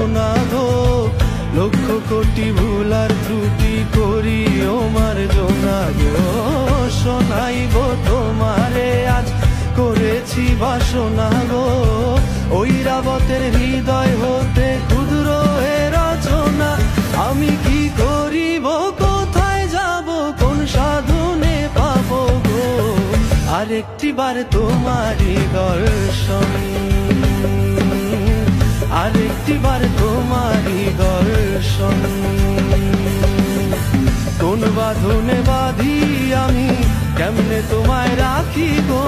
বাসনা গো, লক্ষ কোটি ভুল আর ত্রুটি করি ও মার্জনা গো। শোনাইব তোমারে আজ করেছি বাসনা গো, ঐরাবতের হৃদয় হতে ক্ষুদ্র এ রচনা। আমি কি করিব, কোথায় যাব, কোন সাধনে পাবো গো, আরেকটি বার তোমারই দর্শন, আরেকটি বার তোমারই দর্শন। কোন বাঁধনে বাঁধি আমি, কেমনে তোমায় রাখি গো,